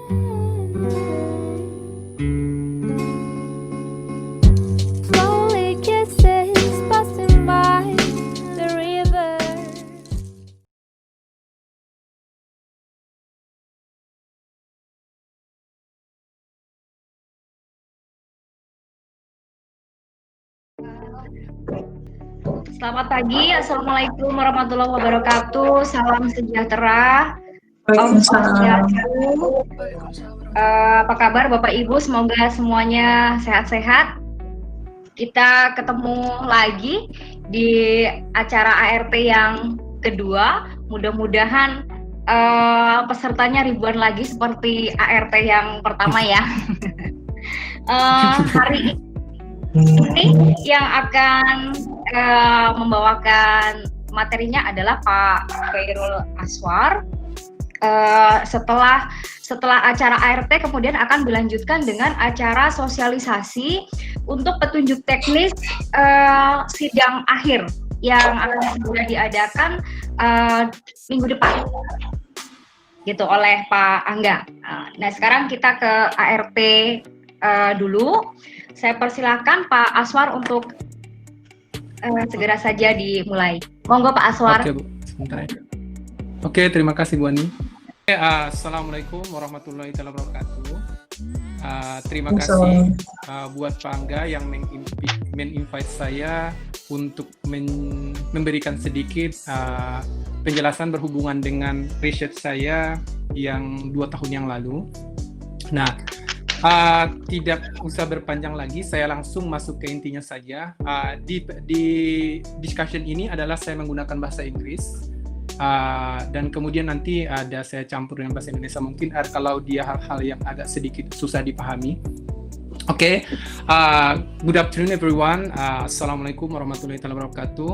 Slowly kisses passing by the river. Selamat pagi, Assalamualaikum warahmatullahi wabarakatuh. Salam sejahtera. Om Swastiastu. Apa kabar Bapak Ibu? Semoga semuanya sehat-sehat. Kita ketemu lagi di acara ART yang kedua. Mudah-mudahan pesertanya ribuan lagi seperti ART yang pertama ya. Hari ini yang akan membawakan materinya adalah Pak Khairul Aswar. Setelah acara ART kemudian akan dilanjutkan dengan acara sosialisasi untuk petunjuk teknis sidang akhir yang akan segera diadakan minggu depan gitu oleh Pak Angga. Nah sekarang kita ke ART dulu. Saya persilakan Pak Aswar untuk segera saja dimulai. Monggo Pak Aswar. Oke Bu, sebentar ya. Oke, terima kasih Bu Ani. Assalamualaikum warahmatullahi wabarakatuh. Terima kasih buat Pak Angga yang men-invite saya untuk memberikan sedikit penjelasan berhubungan dengan riset saya yang 2 tahun yang lalu. Nah, tidak usah berpanjang lagi, saya langsung masuk ke intinya saja. Di discussion ini adalah saya menggunakan bahasa Inggris. Dan kemudian nanti ada saya campur dengan bahasa Indonesia mungkin kalau dia hal-hal yang agak sedikit susah dipahami. Oke, good afternoon everyone. Assalamualaikum warahmatullahi wabarakatuh.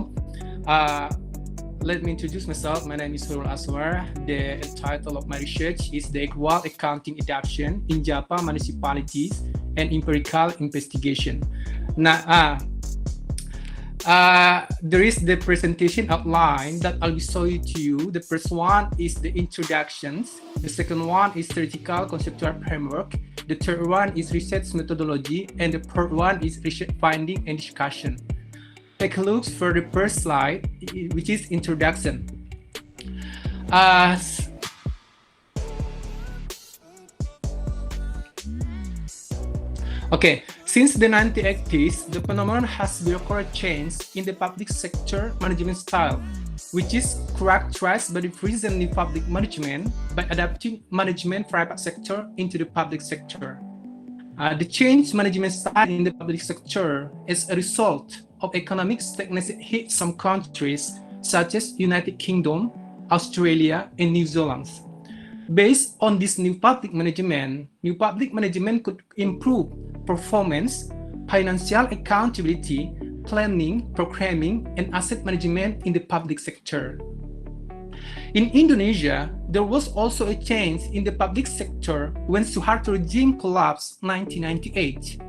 Let me introduce myself. My name is Khairul Aswar. The title of my research is The Equal Accounting Adoption in Japan Municipalities and Empirical Investigation. Nah, there is the presentation outline that I'll be showing to you. The first one is the introductions. The second one is theoretical conceptual framework. The third one is research methodology. And the fourth one is research finding and discussion. Take a look for the first slide, which is introduction. Okay, since the 1980s, the phenomenon has required change in the public sector management style, which is characterized by the freezing in public management by adapting management private sector into the public sector. The change management style in the public sector is a result of economic stagnation hit some countries such as United Kingdom, Australia, and New Zealand. Based on this new public management could improve performance, financial accountability, planning, programming, and asset management in the public sector. In Indonesia, there was also a change in the public sector when Suharto regime collapsed in 1998.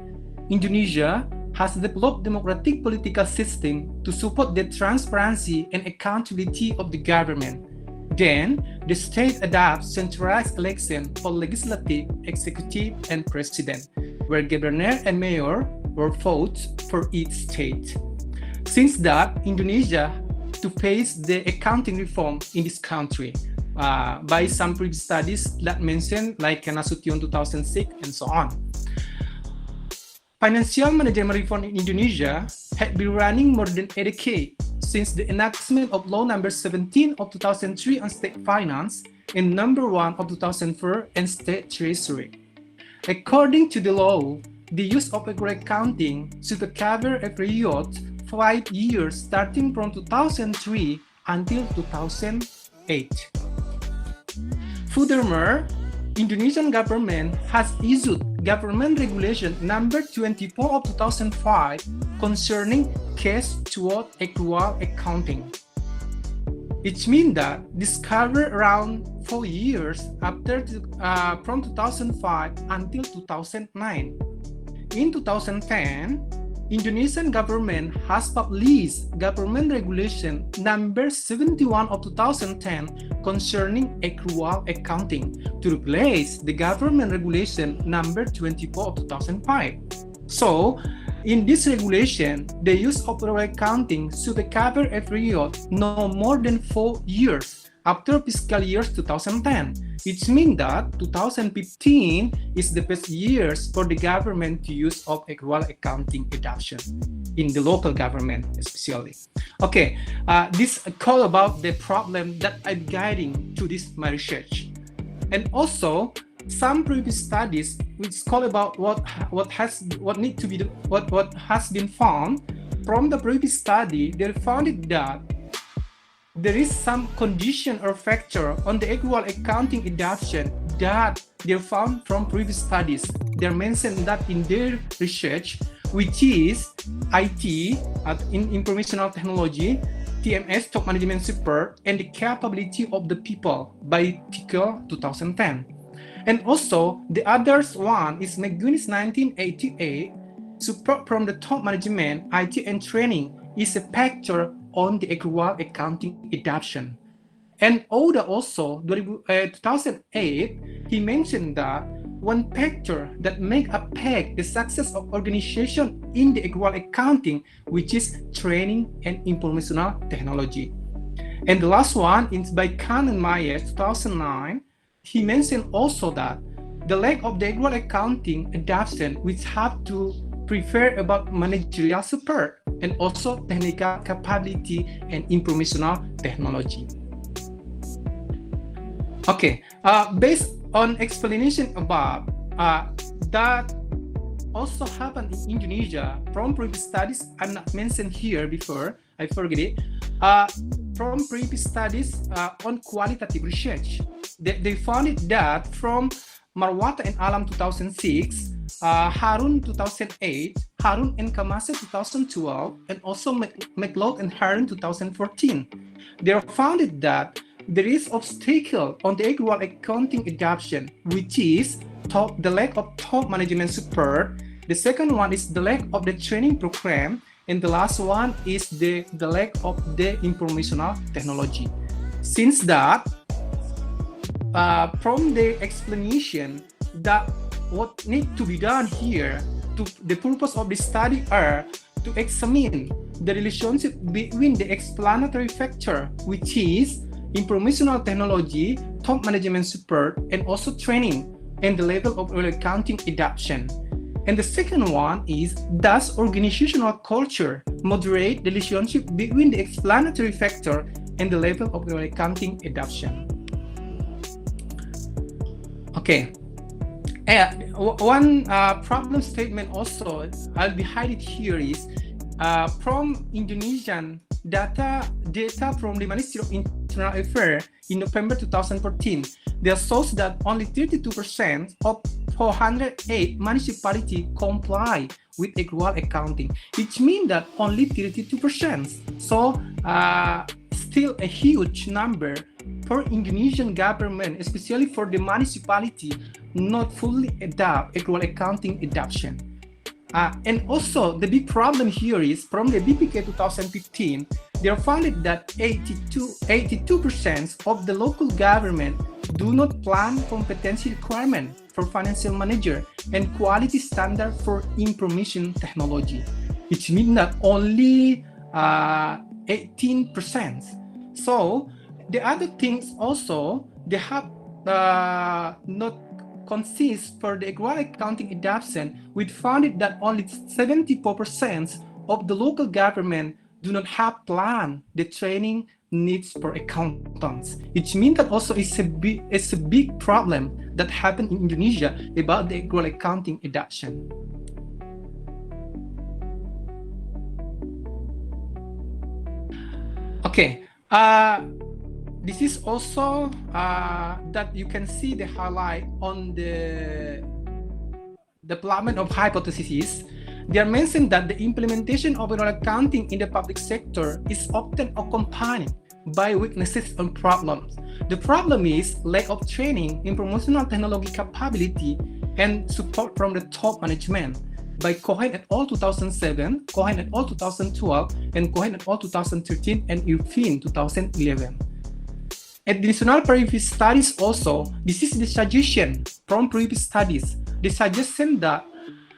Indonesia has developed democratic political system to support the transparency and accountability of the government. Then, the state adopts centralized election for legislative, executive, and president, where governor and mayor were votes for each state. Since that, Indonesia to face the accounting reform in this country by some previous studies that mentioned like Nasution 2006 and so on. Financial management reform in Indonesia had been running more than a decade since the enactment of Law Number 17 of 2003 on state finance and Number 1 of 2004 on state treasury. According to the law, the use of accurate accounting should cover a period 5 years starting from 2003 until 2008. Furthermore, Indonesian government has issued Government Regulation Number 24 of 2005 concerning cash toward accrual accounting. It means that this covers around 4 years after from 2005 until 2009. In 2010, Indonesian government has published government regulation number 71 of 2010 concerning accrual accounting to replace the government regulation number 24 of 2005. So, in this regulation, the use of accrual accounting should cover a period no more than 4 years after fiscal year 2010. It means that 2015 is the best years for the government to use of accrual accounting adoption in the local government especially. Okay, this call about the problem that I'm guiding to this my research. And also some previous studies which call about what has been found from the previous study. They found it that there is some condition or factor on the accrual accounting adoption that they found from previous studies. They mentioned that in their research, which is IT, in informational technology, TMS, top management support, and the capability of the people by TICL 2010. And also, the others one is McGuinness 1988, support from the top management, IT and training is a factor on the accrual accounting adoption. And Oda also, 2008, he mentioned that one factor that make affect the success of organization in the accrual accounting, which is training and informational technology. And the last one is by Kahn and Myers, 2009. He mentioned also that the lack of the accrual accounting adoption, which have to prefer about managerial support and also technical capability and informational technology. Okay, based on explanation above, that also happened in Indonesia from previous studies. I'm not mentioned here before, I forget it. From previous studies on qualitative research, they found it that from Marwata and Alam 2006, Harun 2008, Harun and Kamase 2012, and also McLeod and Harun 2014. They found it that there is obstacle on the accrual accounting adoption, which is the lack of top management support. The second one is the lack of the training program, and the last one is the lack of the informational technology. Since that, from the explanation that what needs to be done here, to the purpose of this study are to examine the relationship between the explanatory factor, which is informational technology, top management support, and also training, and the level of accounting adoption. And the second one is, does organizational culture moderate the relationship between the explanatory factor and the level of accounting adoption? Okay. One problem statement also I'll be highlighted here is from Indonesian data from the Ministry of Internal Affairs in November 2014. There shows that only 32% of 408 municipalities comply with accrual accounting, which means that only 32%. So still a huge number for Indonesian government, especially for the municipality, not fully adopt accrual accounting adoption. And also the big problem here is from the BPK 2015, they found that 82% of the local government do not plan competency requirement for financial manager and quality standard for information technology, which means that only 18%. So the other things also, they have not consist for the accrual accounting adoption. We found it that only 74% of the local government do not have plan the training needs for accountants. It means that also it's a big problem that happened in Indonesia about the accrual accounting adoption. Okay. This is also that you can see the highlight on the development of hypotheses. They are mentioned that the implementation of accrual accounting in the public sector is often accompanied by weaknesses and problems. The problem is lack of training, informational technology capability, and support from the top management. by Cohen et al. 2007, Cohen et al. 2012, and Cohen et al. 2013, and Irvin 2011. Additional previous studies also, this is the suggestion from previous studies, the suggestion that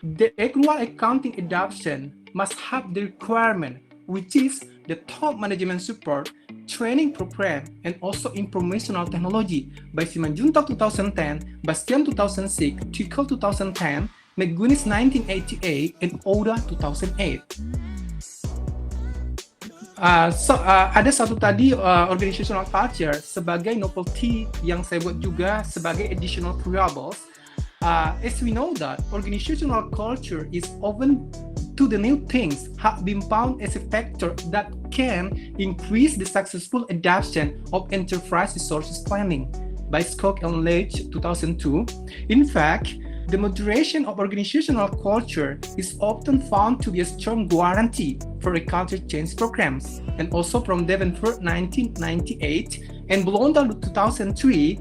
the equal accounting adoption must have the requirement, which is the top management support, training program, and also informational technology by Simanjuntak 2010, Bastian 2006, Tickle 2010, McGuinness 1988, and Oda 2008. Ada satu tadi organizational culture sebagai novelty yang saya buat juga sebagai additional variables. As we know that organizational culture is open to the new things have been found as a factor that can increase the successful adoption of enterprise resources planning by Skok and Leach 2002. In fact, the moderation of organizational culture is often found to be a strong guarantee for a culture change programs. And also from Davenport 1998 and Blondal 2003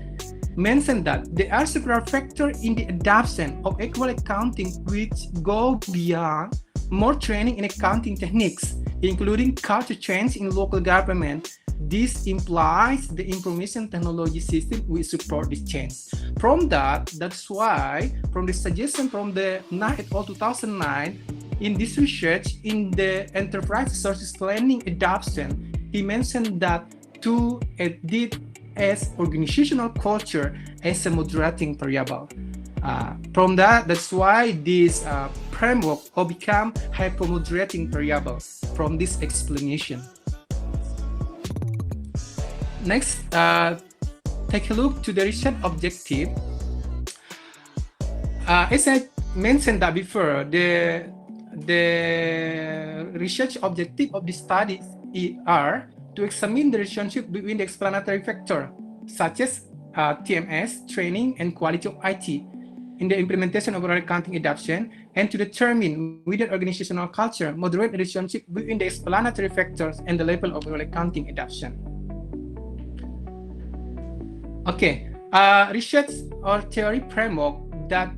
mentioned that there are several factors in the adoption of equal accounting which go beyond more training in accounting techniques, including culture change in local government. This implies the information technology system will support this change. From that's why, from the suggestion from the Nah et al. 2009, in this research in the enterprise resources planning adoption, he mentioned that to edit as organizational culture as a moderating variable. From that's why this framework will become hypermoderating variable from this explanation. Next, take a look to the research objective. As I mentioned that before, the research objective of the studies are to examine the relationship between the explanatory factor, such as TMS, training, and quality of IT in the implementation of overall accounting adoption, and to determine whether organizational culture moderate the relationship between the explanatory factors and the level of overall accounting adoption. Okay, research or theory framework that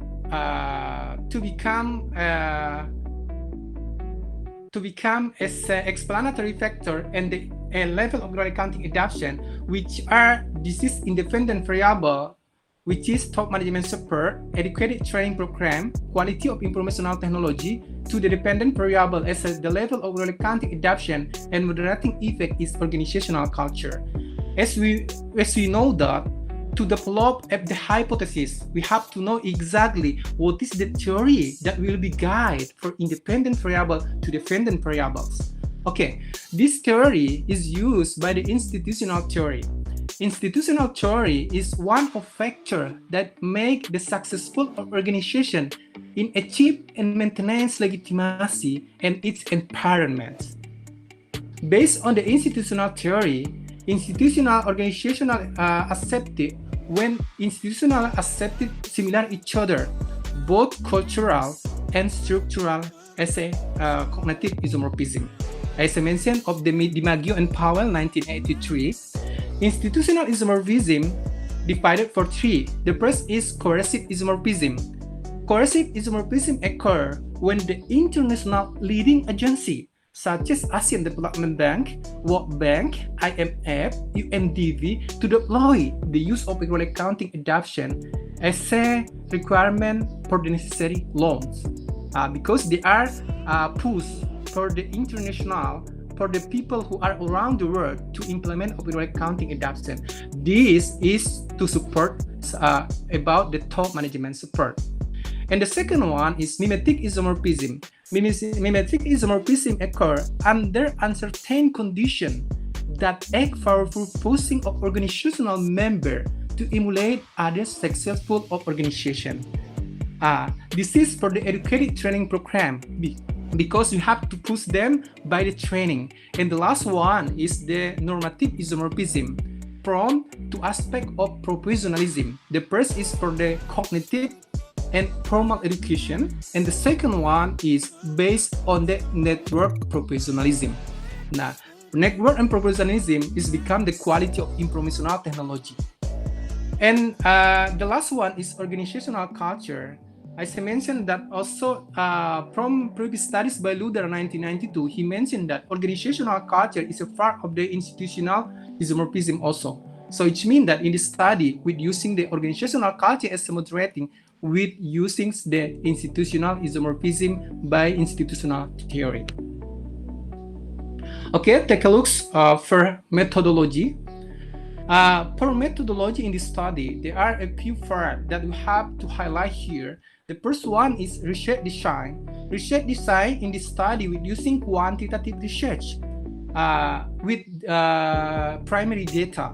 to become as an explanatory factor and the level of overall accounting adoption, which are disease independent variable, which is top management support, adequate training program, quality of informational technology, to the dependent variable as the level of overall accounting adoption and moderating effect is organizational culture. As we know that to develop the hypothesis, we have to know exactly what is the theory that will be guide for independent variable to dependent variables. Okay, this theory is used by the institutional theory. Institutional theory is one of factors that make the successful organization in achieve and maintenance legitimacy and its environment. Based on the institutional theory, institutional organizational accepted when institutional accepted similar each other, both cultural and structural as a cognitive isomorphism. As I mentioned of the DiMaggio and Powell 1983, institutional isomorphism divided for three. The first is coercive isomorphism. Coercive isomorphism occurs when the international leading agency such as ASEAN Development Bank, World Bank, IMF, UNDP to deploy the use of equal accounting adoption as a requirement for the necessary loans, because they are pushed for the international, for the people who are around the world to implement equal accounting adoption. This is to support about the top management support. And the second one is mimetic isomorphism. Mimetic isomorphism occurs under uncertain conditions that act powerful forcing of organizational member to emulate other successful organization. This is for the educated training program because you have to push them by the training. And the last one is the normative isomorphism, prone to aspect of propositionalism. The first is for the cognitive and formal education, and the second one is based on the network propositionalism. Now, network and propositionalism is become the quality of informational technology. And the last one is organizational culture. As I mentioned that also from previous studies by Luder 1992, he mentioned that organizational culture is a part of the institutional isomorphism also. So it means that in this study, with using the organizational culture as a moderating, with using the institutional isomorphism by institutional theory. Okay, take a look for methodology. For methodology in this study, there are a few parts that we have to highlight here. The first one is research design. Research design in this study with using quantitative research with primary data.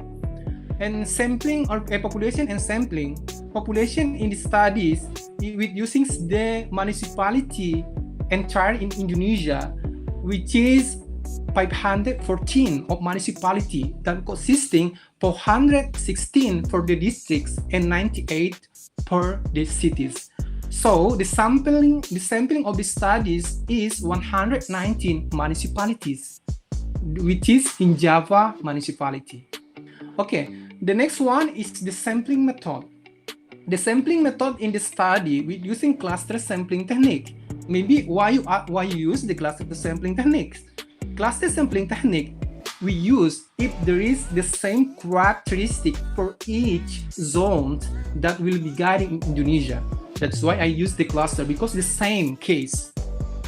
And sampling or population and sampling. Population in the studies with using the municipality entire in Indonesia, which is 514 of municipality that consisting 416 for the districts and 98 for the cities. So the sampling of the studies is 119 municipalities, which is in Java municipality. Okay, the next one is the sampling method. The sampling method in the study with using cluster sampling technique. Maybe why you use the cluster sampling techniques? Cluster sampling technique we use if there is the same characteristic for each zone that will be guiding in Indonesia. That's why I use the cluster, because the same case.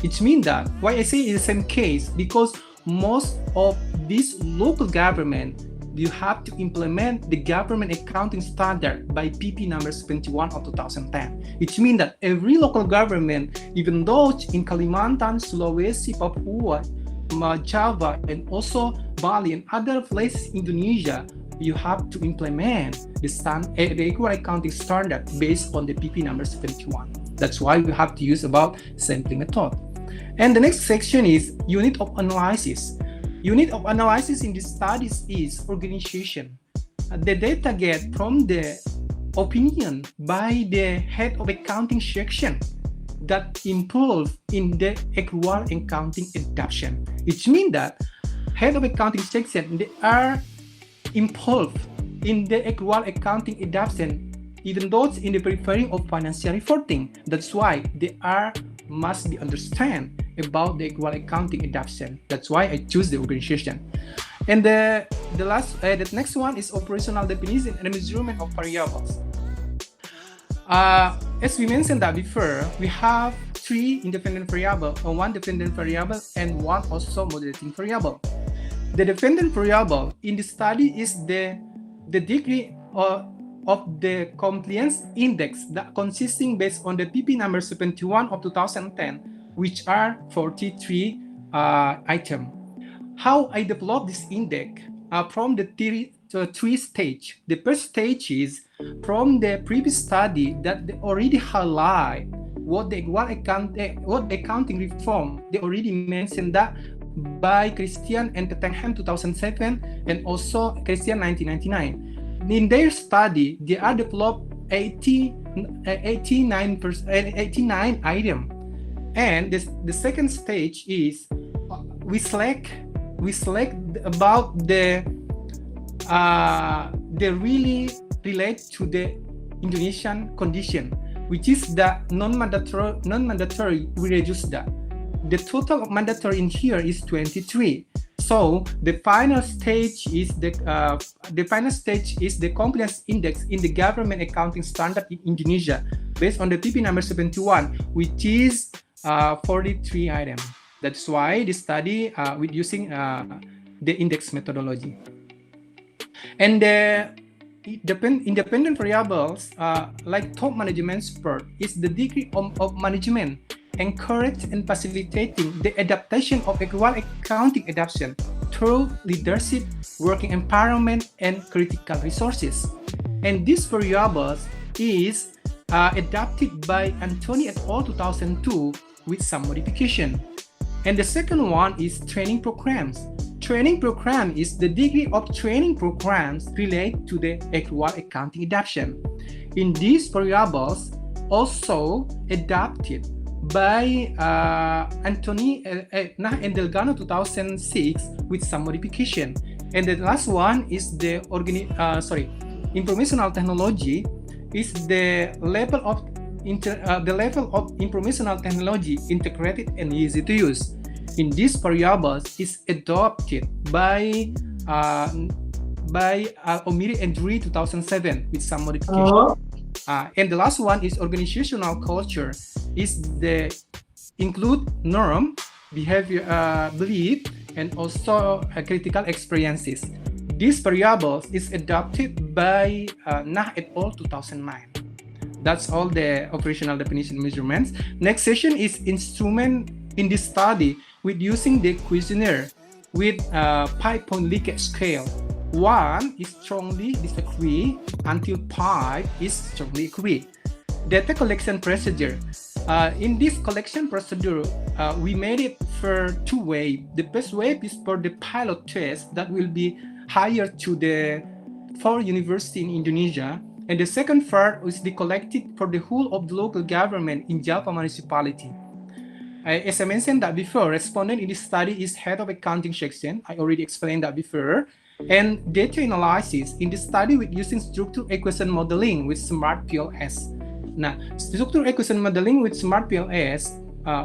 It means that why I say it's the same case, because most of this local government, you have to implement the government accounting standard by PP number 71 of 2010. It means that every local government, even though in Kalimantan, Sulawesi, Papua, Java, and also Bali and other places in Indonesia, you have to implement the equal accounting standard based on the PP number 71. That's why we have to use about sampling method. And the next section is unit of analysis. Unit of analysis in this studies is organization. The data get from the opinion by the head of accounting section that involved in the equal accounting adoption. It means that head of accounting section, they are involved in the equal accounting adoption, even though in the preparing of financial reporting. That's why they must be understand about the equal accounting adoption. That's why I choose the organization. And the next one is operational definition and measurement of variables. As we mentioned that before, we have 3 independent variables, or 1 dependent variable, and 1 also moderating variable. The dependent variable in the study is the degree of the compliance index that consisting based on the PP number 71 of 2010, which are 43 items. How I develop this index from the 3 stage. The first stage is from the previous study that they already highlight what the accounting reform. They already mentioned that by Christian and Tottenham 2007 and also Christian 1999. In their study, they are developed 89 items. And the second stage is we select about the really relate to the Indonesian condition, which is the non-mandatory. We reduce that. The total of mandatory in here is 23. So the final stage is the compliance index in the government accounting standard in Indonesia based on the PP number 71, which is 43 items. That's why the study with using the index methodology. And the independent variables like top management support is the degree of management encourage and facilitating the adaptation of equal accounting adoption through leadership, working environment, and critical resources. And these variables is adapted by Anthony et al. 2002 with some modification. And the second one is training programs. Training program is the degree of training programs related to the equal accounting adoption. In these variables, also adapted by Anthony and Delgado 2006 with some modification. And the last one is the informational technology is the level of the level of informational technology integrated and easy to use. In these variables is adopted by Omiri and Dewey 2007 with some modification. And the last one is organizational culture. Is the include norm, behavior, belief, and also critical experiences. These variables is adopted by Nah et al. 2009. That's all the operational definition measurements. Next session is instrument in this study with using the questionnaire with 5-point Likert scale. 1 is strongly disagree until 5 is strongly agree. Data collection procedure. In this collection procedure, we made it for 2 ways. The first way is for the pilot test that will be hired to the 4 university in Indonesia. And the second part is the collected for the whole of the local government in Jalpa municipality. As I mentioned that before, respondent in this study is head of accounting section. I already explained that before. And data analysis in this study with using structure equation modeling with Smart PLS. Now, structure equation modeling with Smart PLS,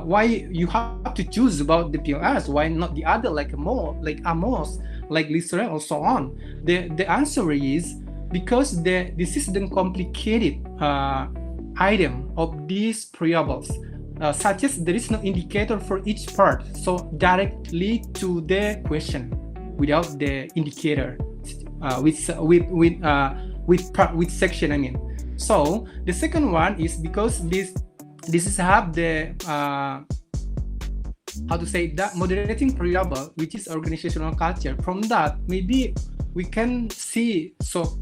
why you have to choose about the PLS? Why not the other like AMOS, like Lisserel, or so on? The answer is because this is the complicated item of these variables, such as there is no indicator for each part, so directly to the question without the indicator with section, I mean. So the second one is because this is have the how to say that moderating variable, which is organizational culture. From that, maybe we can see so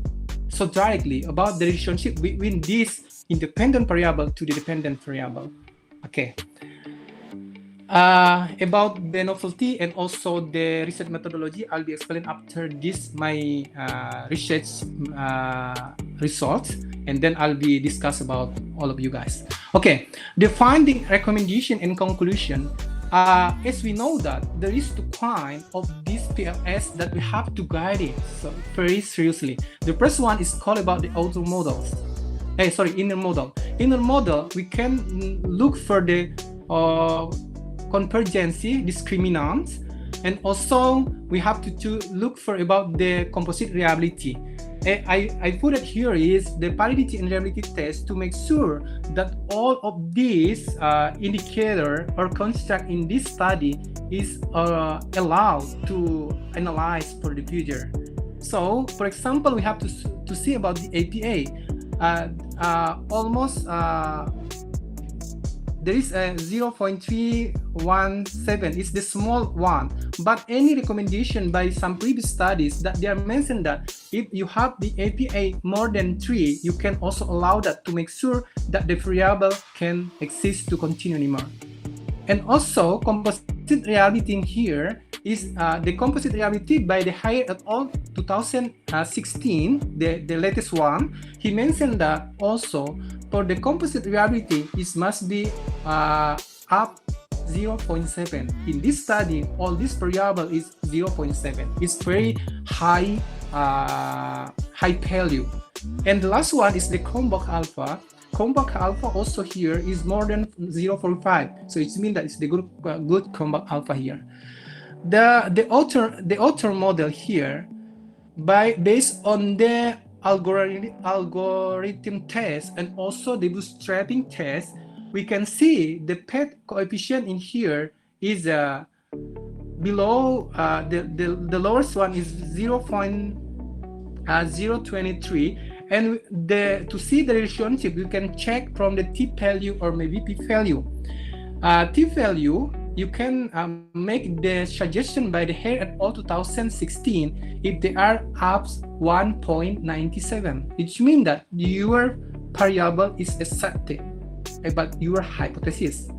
directly about the relationship between this independent variable to the dependent variable. Okay. About the novelty and also the research methodology, I'll be explaining after this my research results, and then I'll be discuss about all of you guys. Okay, the finding, recommendation, and conclusion. As we know that there is 2 kinds of this PLS that we have to guide it so very seriously. The first one is called about the outer models. Inner model. Inner model, we can look for the convergency discriminants, and also we have to look for about the composite reliability. I put it here is the validity and reliability test to make sure that all of these indicator or construct in this study is allowed to analyze for the future. So, for example, we have to see about the APA. Almost there is a 0.317 is the small one, but any recommendation by some previous studies that they are mentioned that if you have the APA more than 3, you can also allow that to make sure that the variable can exist to continue anymore. And also composite reliability in here is the composite reliability by the Hire et al. 2016, the latest one. He mentioned that also for the composite reliability, it must be up 0.7. In this study, all this variable is 0.7. It's very high value. And the last one is the Cronbach alpha. Cronbach alpha also here is more than 0.45. So it means that it's the good Cronbach alpha here. The author model here, based on the algorithm test and also the bootstrapping test, we can see the PET coefficient in here is below the lowest one is 0.023, and to see the relationship you can check from the t-value or maybe p-value. T-value, you can make the suggestion by the Hare et al. 2016 if they are up 1.97, which means that your variable is accepted about your hypothesis.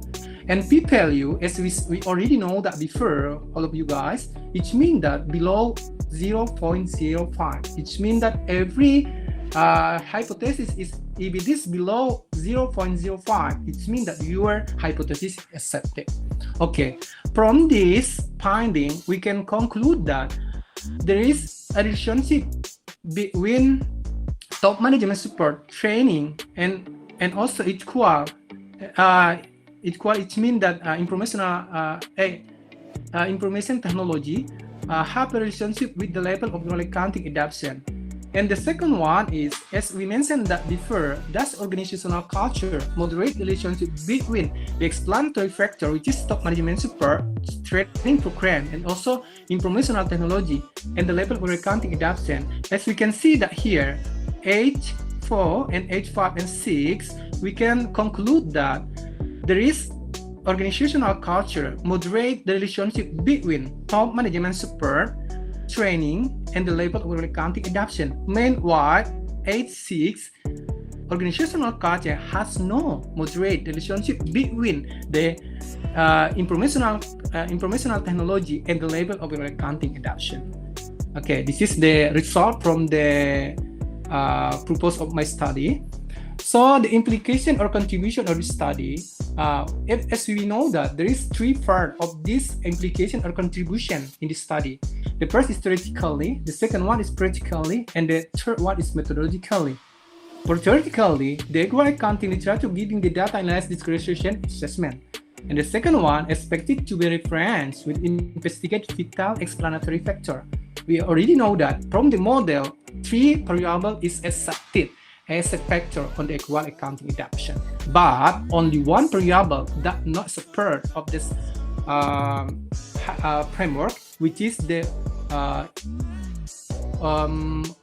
And p-value, as we already know that before, all of you guys, it means that below 0.05. It means that every hypothesis is, if it is below 0.05, it means that your hypothesis is accepted. Okay, from this finding, we can conclude that there is a relationship between top management support training and and also it means that information technology have a relationship with the level of equal accounting adoption. And the second one is, as we mentioned that before, does organizational culture moderate the relationship between the explanatory factor, which is top management support, training program, and also informational technology, and the level of accounting adoption? As we can see that here, age 4 and age 5 and 6, we can conclude that there is organizational culture moderate the relationship between top management support, training, and the level of accounting adoption. Meanwhile, age 6, organizational culture has no moderate the relationship between the informational technology and the level of accounting adoption. Okay, this is the result from the purpose of my study. So the implication or contribution of this study, as we know that there is 3 parts of this implication or contribution in this study. The first is theoretically, the second one is practically, and the third one is methodologically. For theoretically, the equal accounting literature giving the data analysis discretion assessment. And the second one expected to be referenced with investigate vital explanatory factor. We already know that from the model, 3 variables is accepted as a factor on the equal accounting adoption, but only 1 variable that not support of this framework, which is the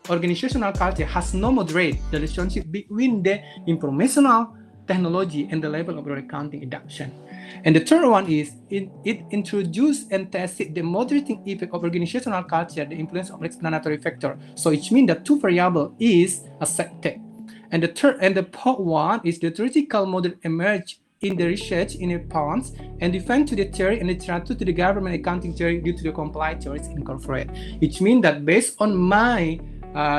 organizational culture has no moderate the relationship between the informational technology and the level of accounting adoption. And the third one is it introduced and tested the moderating effect of organizational culture, the influence of explanatory factor. So it means that 2 variable is accepted. And the fourth one is the theoretical model emerged in the research in advance and defend to the theory and literature to the government accounting theory due to the compliant theories incorporate. It means that based on my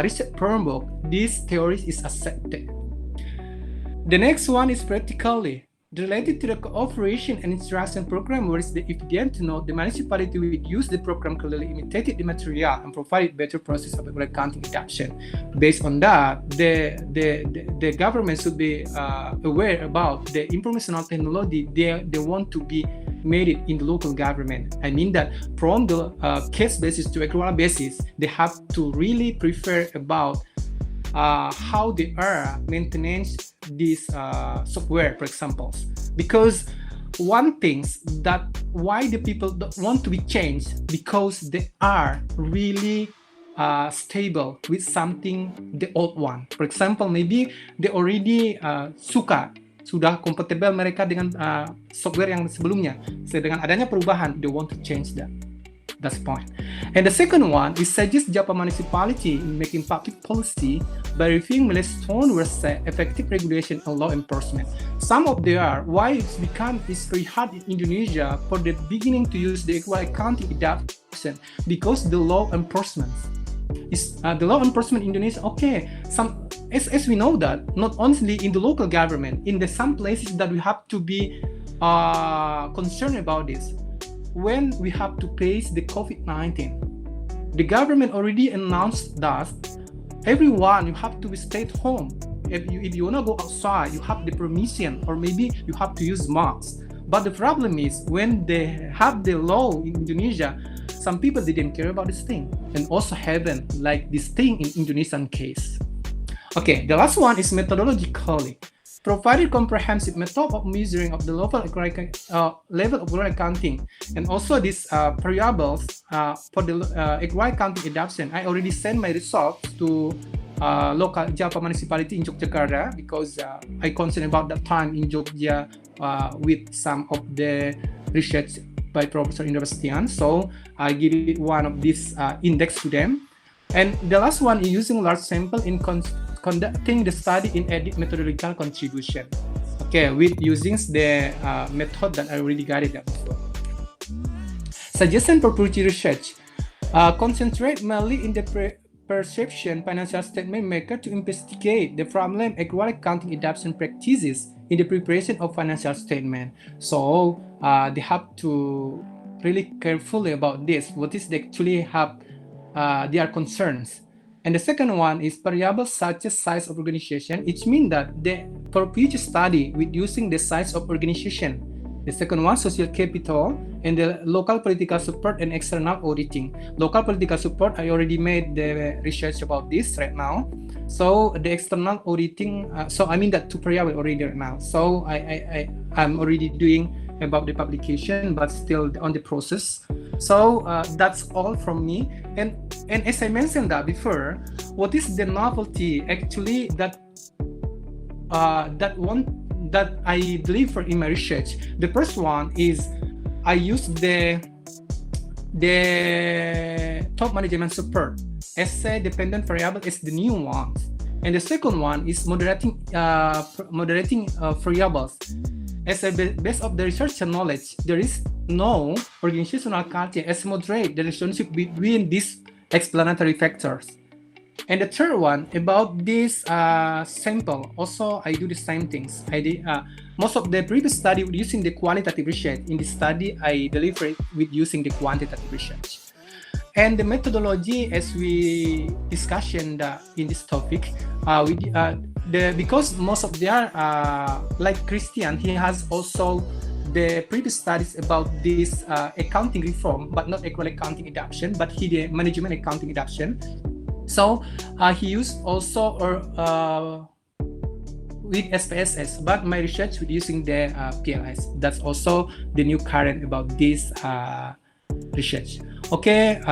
research framework, this theory is accepted. The next one is practically related to the cooperation and instruction program, where it's the evident to note the municipality will use the program clearly imitated the material and provided better process of accounting adoption. Based on that, the government should be aware about the informational technology they want to be made it in the local government. I mean that from the case basis to accrual basis, they have to really prefer about how they are maintaining this software, for example. Because one thing that why the people don't want to be changed, because they are really stable with something the old one. For example, maybe they already sudah compatible mereka dengan software yang sebelumnya. Dengan adanya perubahan, they want to change that. That's the point. And the second one is suggest Java municipality in making public policy by reviewing milestone were set effective regulation and law enforcement. Some of them are why it's very hard in Indonesia for the beginning to use the equal accounting adoption, because the law enforcement is the law enforcement in Indonesia. Okay, as we know that not only in the local government, in some places that we have to be concerned about this. When we have to face the COVID-19, the government already announced that everyone you have to stay at home. If you wanna go outside, you have the permission, or maybe you have to use masks. But the problem is when they have the law in Indonesia, some people didn't care about this thing, and also haven't like this thing in Indonesian case. Okay, the last one is methodologically. Provided comprehensive method of measuring of the level of accounting, and also these variables for the equal accounting adoption. I already sent my results to local Java municipality in Yogyakarta, because I concerned about that time in Jogja with some of the research by Professor Indrastian. So I give it one of these index to them. And the last one is using large sample in conducting the study in edit methodological contribution. Okay, with using the method that I already got it before. Suggestion for future research. Concentrate mainly in the perception financial statement maker to investigate the problem equal accounting adoption practices in the preparation of financial statement. So they have to really carefully about this. What is they actually have their concerns. And the second one is variables such as size of organization. It means that for future study with using the size of organization. The second one, social capital, and the local political support and external auditing. Local political support, I already made the research about this right now. So the external auditing, so I mean that two variables already right now. So I'm already doing about the publication, but still on the process. So that's all from me. And as I mentioned that before, what is the novelty actually that I deliver in my research? The first one is I use the top management support as a dependent variable as the new one, and the second one is moderating variables. As a base of the research knowledge, there is no organizational culture as moderate the relationship between these explanatory factors. And the third one about this sample, also I do the same things. I did most of the previous study with using the qualitative research. In this study, I deliver it with using the quantitative research. And the methodology, as we discussed in this topic, because most of their like Christian, he has also the previous studies about this accounting reform, but not equal accounting adoption, but he did management accounting adoption. So he used also with SPSS, but my research with using the PLS. That's also the new current about this research. Okay,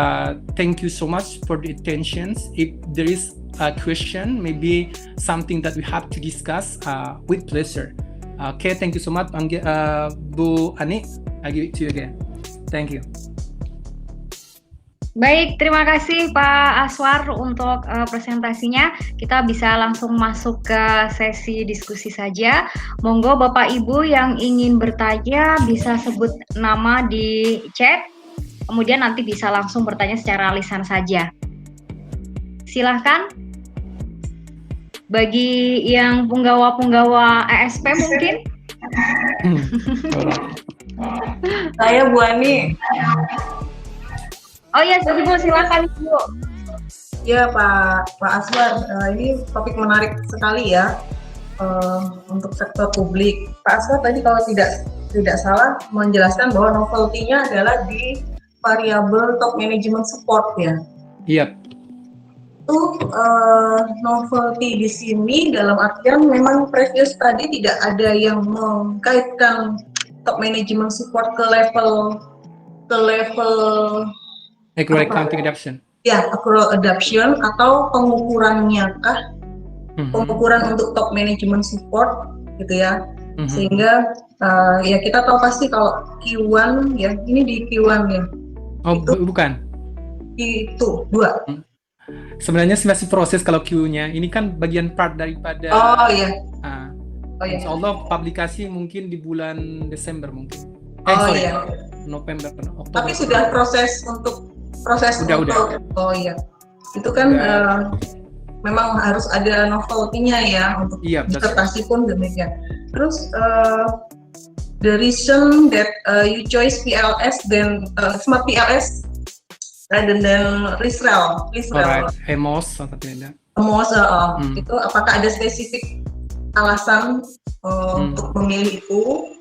thank you so much for the attention. If there is a question, maybe something that we have to discuss, with pleasure. Okay, thank you so much, Bu Ani. I give it to you again. Thank you. Baik, terima kasih Pak Aswar untuk presentasinya. Kita bisa langsung masuk ke sesi diskusi saja. Monggo Bapak Ibu yang ingin bertanya bisa sebut nama di chat, kemudian nanti bisa langsung bertanya secara lisan saja. Silahkan. Bagi yang punggawa-punggawa ESP mungkin. Saya Bu Ani. Oh iya, Bu, silakan Bu. Ya Pak Aswar, ini topik menarik sekali ya untuk sektor publik. Pak Aswar tadi kalau tidak salah menjelaskan bahwa novelty-nya adalah di variabel top management support ya. Iya. Itu novelty di sini dalam artian memang previous tadi tidak ada yang mengkaitkan top management support ke level Accurate accounting adoption. Ya, accrual adoption atau pengukurannya kah? Pengukuran untuk top management support gitu ya. Sehingga ya kita tahu pasti kalau Q1 ya, ini di Q1 ya. Oh, bukan. Itu 2. Sebenarnya masih proses kalau Q-nya. Ini kan bagian part daripada. Oh iya. Insya Allah publikasi mungkin di bulan Desember mungkin. Iya. November, Oktober. Tapi sudah proses untuk udah. Oh iya. Itu kan memang harus ada novelty-nya ya untuk disertasi pun demikian. Terus the reason that you choose PLS then smart PLS rather than Risrel. Alright, Emos atau tidak? Emos, itu apakah ada spesifik alasan untuk memilih itu?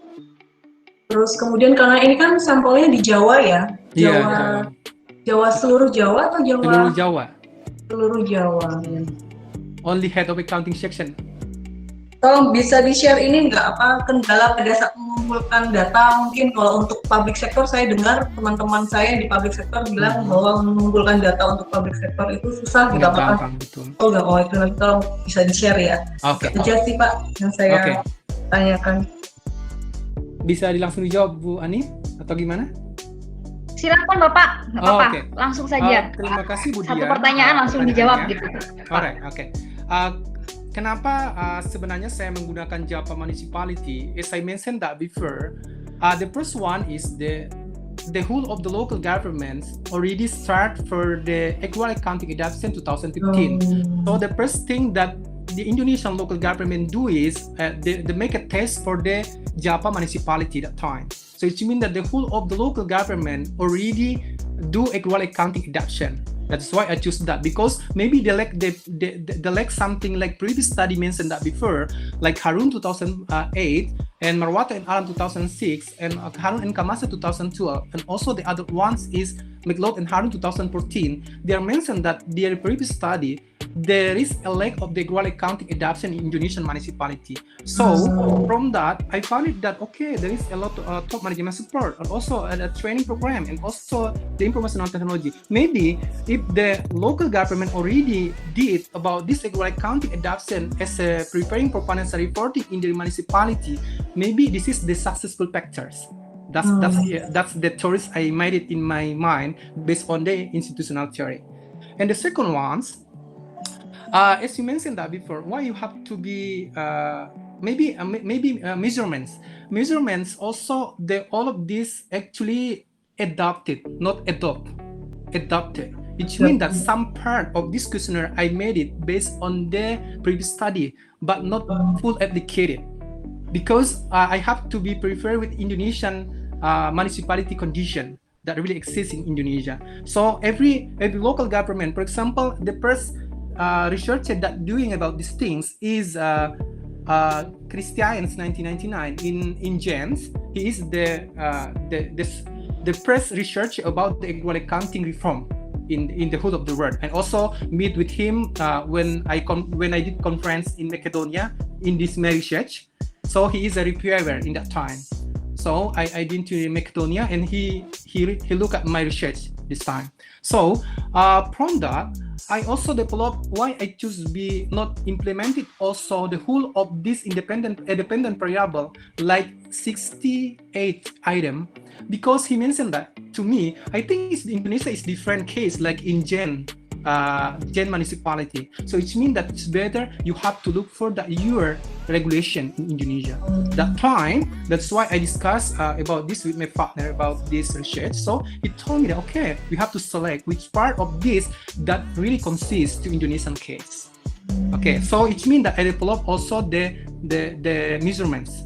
Terus kemudian karena ini kan sampelnya di Jawa ya, Jawa seluruh Jawa atau Jawa? Seluruh Jawa. Seluruh Jawa. Only head of accounting section. Tolong bisa di-share ini nggak apa kendala pada saat mengumpulkan data? Mungkin kalau untuk public sector saya dengar teman-teman saya di public sector bilang bahwa mengumpulkan data untuk public sector itu susah. Nggak gampang, betul. Itu nanti tolong bisa di-share ya. Oke. Aja sih Pak yang saya tanyakan. Bisa langsung dijawab Bu Ani atau gimana? Silakan Bapak, nggak apa-apa, langsung saja. Terima kasih Bu Dian. Satu pertanyaan langsung dijawab gitu. Alright, oke. Kenapa sebenarnya saya menggunakan Java Municipality? As I mentioned that before, the first one is the whole of the local governments already start for the equal accounting adoption 2015. So the first thing that the Indonesian local government do is they make a test for the Java Municipality that time. So it means that the whole of the local government already do equal accounting adoption. That's why I choose that, because maybe they lack something like previous study mentioned that before, like Harun 2008 and Marwata and Alam 2006 and Harun and Kamasa 2012, and also the other ones is McLeod and Harun 2014. They are mentioned that their previous study there is a lack of the equal accounting adoption in Indonesian municipality. So from that, I found it that okay, there is a lot of top management support and also a training program and also the informational technology. Maybe if the local government already did about this equal accounting adoption as a preparing for financial reporting in the municipality, maybe this is the successful factors. That's the theories I made it in my mind based on the institutional theory. And the second ones, as you mentioned that before, why you have to be maybe measurements. Measurements also, all of this actually adopted, not adopted. Which means that some part of this questionnaire I made it based on the previous study, but not full applicated. Because I have to be prepared with Indonesian municipality condition that really exists in Indonesia. So every local government, for example, the first researcher that doing about these things is Christians 1999 in Jens. He is the first researcher about the equal accounting reform in the whole of the world, and also meet with him when I did conference in Macedonia in this research. So he is a reviewer in that time. So I did to Macedonia, and he looked at my research this time. So from that, I also developed why I choose be not implemented also the whole of this independent variable like 68 item, because he mentioned that to me. I think Indonesia is different case like in Jen municipality. So it means that it's better you have to look for your regulation in Indonesia. That time, that's why I discussed about this with my partner about this research. So he told me that okay, we have to select which part of this that really consists to Indonesian case. Okay, so it means that I develop also the measurements.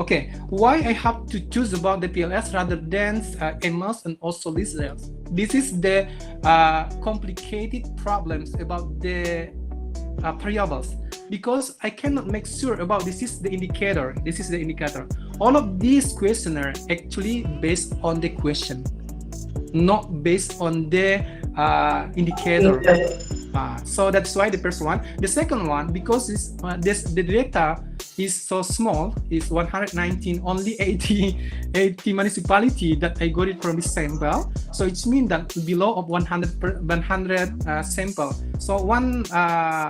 Okay, why I have to choose about the PLS rather than MS and also Israels? This is the complicated problems about the variables, because I cannot make sure about this is the indicator. All of these questionnaire actually based on the question, not based on the indicator. So that's why the first one. The second one, because the data is so small, is 119, only 80 municipality that I got it from this sample. So it means that below of 100 sample. So one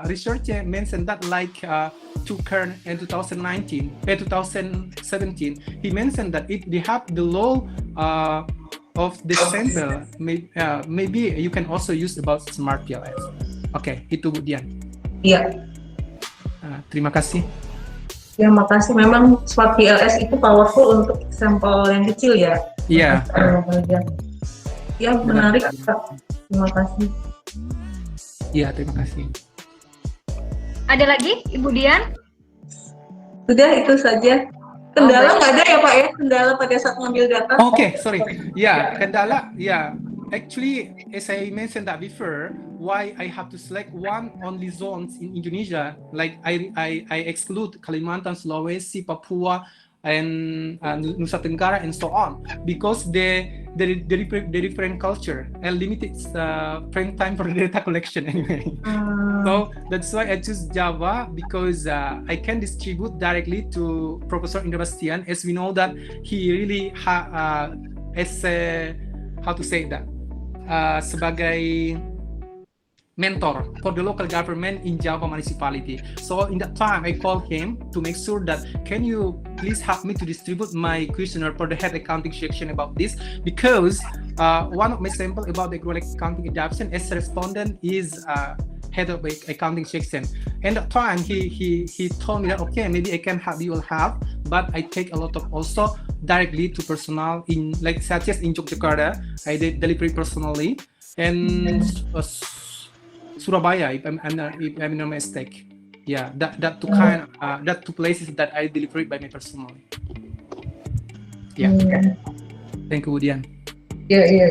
researcher mentioned that like to Kern in 2017, he mentioned that if they have the low of the sample, maybe you can also use about smart PLS. Oke, itu Bu Dian. Iya. Terima kasih. Ya, makasih. Memang smart PLS itu powerful untuk sampel yang kecil ya. Iya. Ya, menarik. Terima kasih. Iya, terima kasih. Ada lagi, Ibu Dian? Sudah, itu saja. Kendala nggak ada ya Pak ya? Kendala pada saat mengambil data? Okay, sorry. Yeah, kendala. Yeah, actually, as I mentioned that before, why I have to select one only zones in Indonesia, like I exclude Kalimantan, Sulawesi, Papua, and Nusa Tenggara, and so on, because the different culture and limited frame time for data collection anyway. So that's why I choose Java, because I can distribute directly to Professor Indra Bastian, as we know that he really as a, how to say that, sebagai mentor for the local government in Java municipality. So in that time, I called him to make sure that can you please help me to distribute my questionnaire for the head accounting section about this, because one of my sample about the accounting adoption as a respondent is head of accounting section. And at that time, he told me that okay, maybe I can help you will have, but I take a lot of also directly to personal in like such as in Yogyakarta, I did delivery personally, and Surabaya, if I'm not mistake. Yeah, that two places that I delivered by my personally. Yeah. Thank you, Dian. Iya.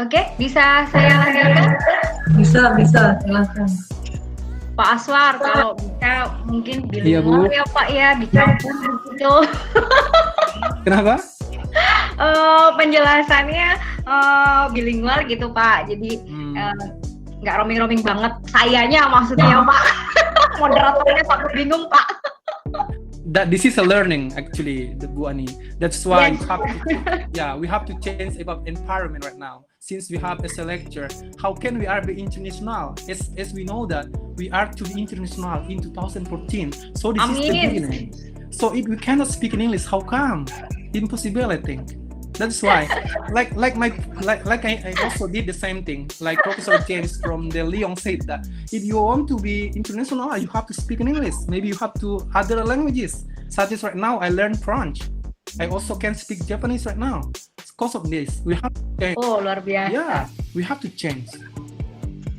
Oke, bisa saya lanjutkan? Bisa, silakan. Pak Aswar, kalau bisa mungkin Iya, Bu. bilingual ya Pak ya, dicampur gitu. Kenapa? Penjelasannya bilingual gitu Pak, jadi nggak roaming-roaming banget. Sayanya maksudnya Pak, moderatornya Pak bingung Pak. That this is a learning actually, the Bu Ani. That's why Yes. we have to change about environment right now. Since we have as a lecture, how can we are be international? As we know that we are to be international in 2014. So this is the beginning. So if we cannot speak in English, how come? Impossible, I think. That's why, like I also did the same thing. Like Professor James from the Lyon said that if you want to be international, you have to speak in English. Maybe you have to other languages. Such as right now, I learn French. I also can speak Japanese right now. Because of this, we have to change. Oh, luar biasa. Yeah, we have to change.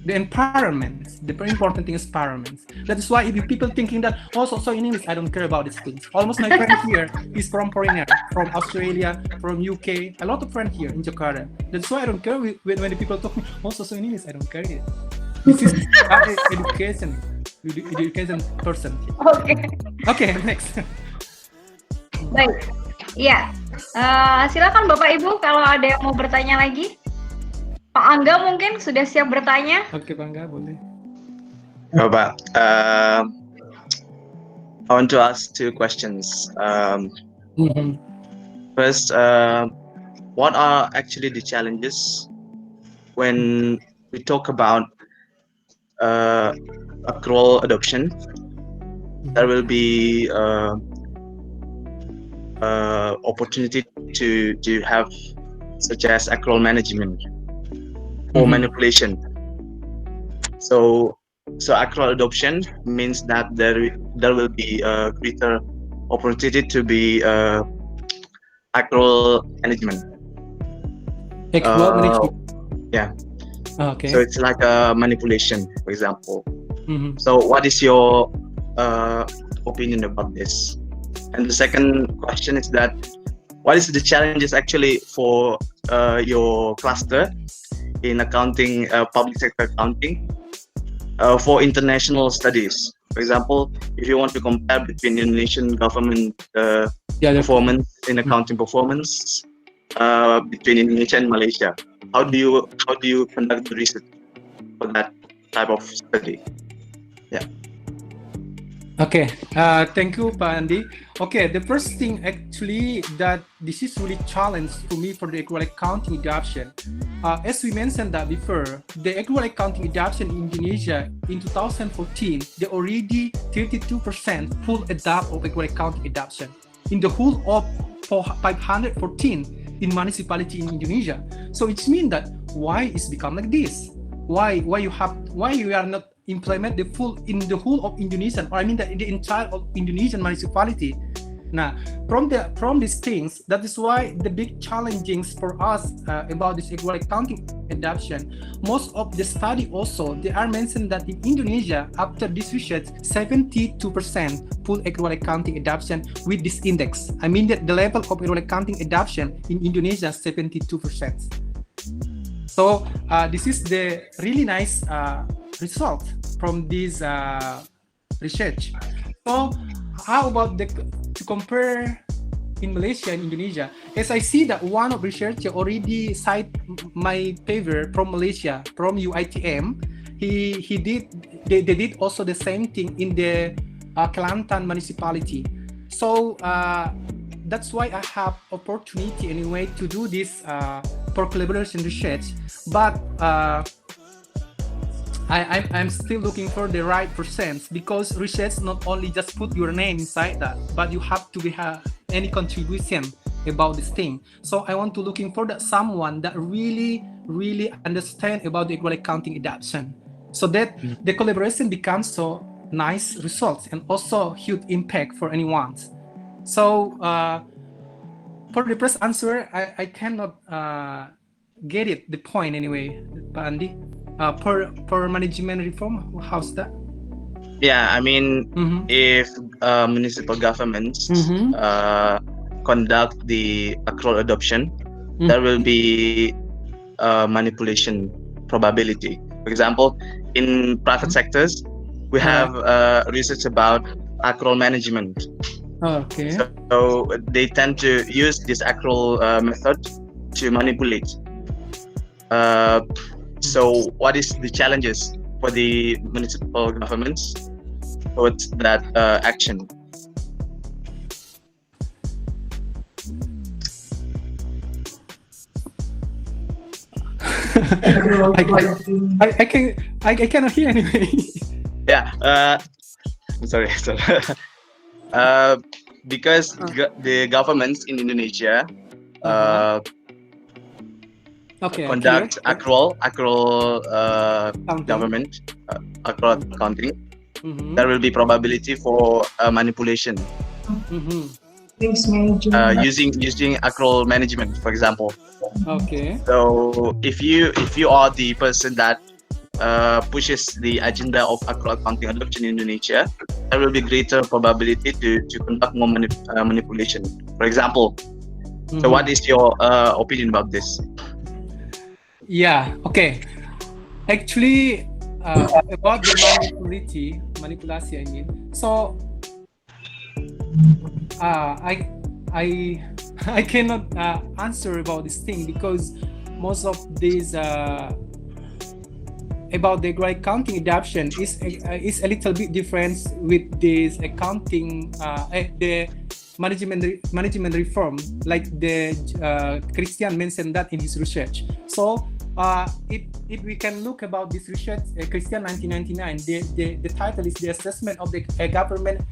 The environment, the very important thing is environment. That is why if people thinking that also so in English, I don't care about these things. Almost my friend here is from foreigner, from Australia, from UK. A lot of friends here in Jakarta. That's why I don't care when the people talk me also so in English. I don't care it. This is education person. Okay, next. Baik, ya. Silakan Bapak Ibu kalau ada yang mau bertanya lagi. Pak Angga mungkin sudah siap bertanya. Oke, Pak Angga boleh. Bapak, I want to ask 2 questions. First, what are actually the challenges when we talk about accrual adoption? There will be opportunity to have such as accrual management or manipulation. So accrual adoption means that there will be a greater opportunity to be accrual management. Accrual management. Yeah. Okay. So it's like a manipulation, for example. So what is your opinion about this? And the second question is that what is the challenges actually for your cluster in accounting, public sector accounting, for international studies? For example, if you want to compare between Indonesian government performance in accounting performance between Indonesia and Malaysia, how do you conduct the research for that type of study? Yeah. Okay, thank you, Pak Andi. Okay, the first thing actually that this is really challenge for me for the accrual accounting adoption. As we mentioned that before, the accrual accounting adoption in Indonesia in 2014, they already 32% full adopt of accrual accounting adoption in the whole of 514 in municipality in Indonesia. So it means that why it's become like this? Why you are not implement the full in the whole of Indonesian, or I mean the entire of Indonesian municipality. Now, from these things, that is why the big challenges for us about this accrual accounting adoption. Most of the study also they are mentioned that in Indonesia after this research, 72% full accrual accounting adoption with this index. I mean that the level of accrual accounting adoption in Indonesia 72%. So this is the really nice result from this research. So how about to compare in Malaysia and Indonesia? As I see that one of researcher already cite my paper from Malaysia, from UITM. They did also the same thing in the Kelantan municipality. So that's why I have opportunity anyway to do this for collaboration research. But I'm still looking for the right percent, because research not only just put your name inside that, but you have to have any contribution about this thing. So I want to looking for that someone that really understand about the accrual accounting adoption, so that the collaboration becomes so nice results and also huge impact for anyone. So for the first answer, I cannot get it the point anyway, Pak Andi. Per management reform, how's that? Yeah, I mean, if municipal governments conduct the accrual adoption, there will be manipulation probability. For example, in private sectors, we have research about accrual management. Okay. So they tend to use this accrual method to manipulate. So what is the challenges for the municipal governments towards that action? I cannot hear anyway. Yeah, I'm sorry. Because the governments in Indonesia conduct accrual government accrual accounting. There will be probability for manipulation. Using accrual management, for example. Okay. So if you are the person that pushes the agenda of accrual accounting adoption in Indonesia, there will be greater probability to conduct more manipulation. For example. So what is your opinion about this? Yeah. Okay. Actually, about the manipulasi, I mean. So, I cannot answer about this thing because most of these about the accounting adoption is a little bit different with this accounting the management reform, like the Christian mentioned that in his research. So if we can look about this research, Christian 1999, the title is the assessment of the government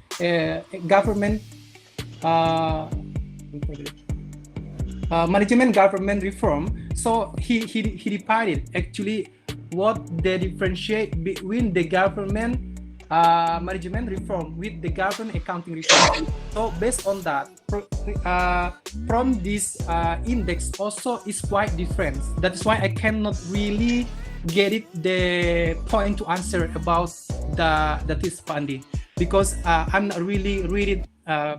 management government reform. So he divided actually what they differentiate between the government management reform with the government accounting reform. So based on that, from this index also is quite different. That's why I cannot really get it the point to answer about this Pandi, because I'm not really read it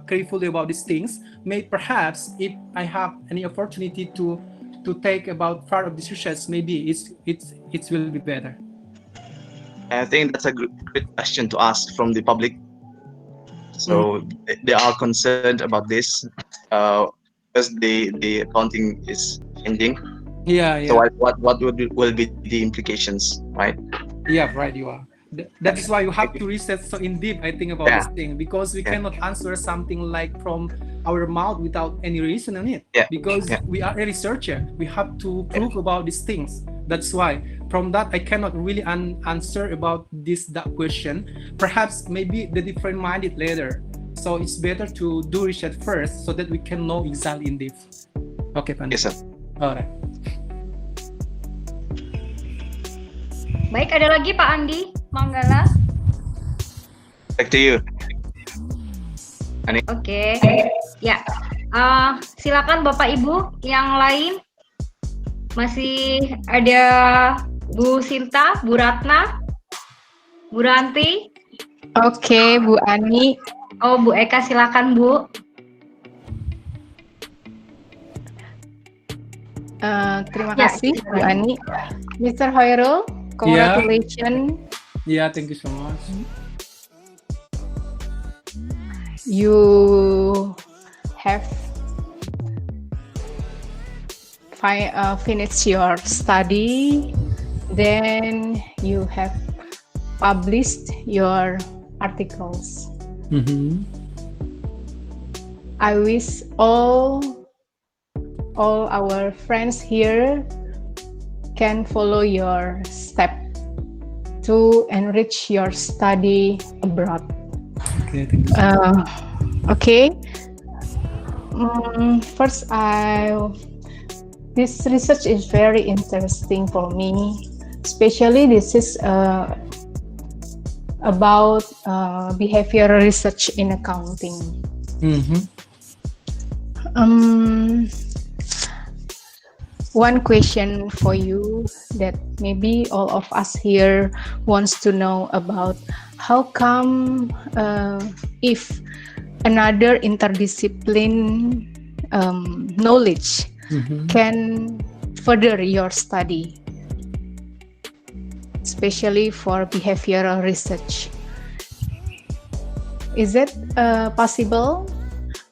carefully about these things. Perhaps if I have any opportunity to take about part of this research, maybe it will be better. I think that's a great question to ask from the public. So they are concerned about this because the accounting is changing. Yeah. So what will be the implications, right? Yeah, right. You are. That is why you have to research so in deep, I think, about this thing, because we cannot answer something like from our mouth without any reason on it. Because we are a researcher, we have to prove about these things. That's why from that I cannot really answer about that question. Perhaps maybe the different minded later. So it's better to do research first so that we can know exactly in depth. Okay, Pandi. Yes, sir. Alright. Baik, ada lagi Pak Andi Manggala. Back to you. Oke. Ya. Silakan Bapak Ibu yang lain. Masih ada Bu Sinta, Bu Ratna, Bu Ranti. Oke, Bu Ani. Oh, Bu Eka, silakan Bu. Terima kasih Bu Ani. Mr. Hoirul, congratulations. Yeah, thank you so much. You have finished your study, then you have published your articles. I wish all our friends here can follow your step to enrich your study abroad. Okay, thank you. Okay. First, this research is very interesting for me, especially this is about behavioral research in accounting. One question for you that maybe all of us here wants to know about: how come if another interdiscipline knowledge can further your study, especially for behavioral research. Is it possible?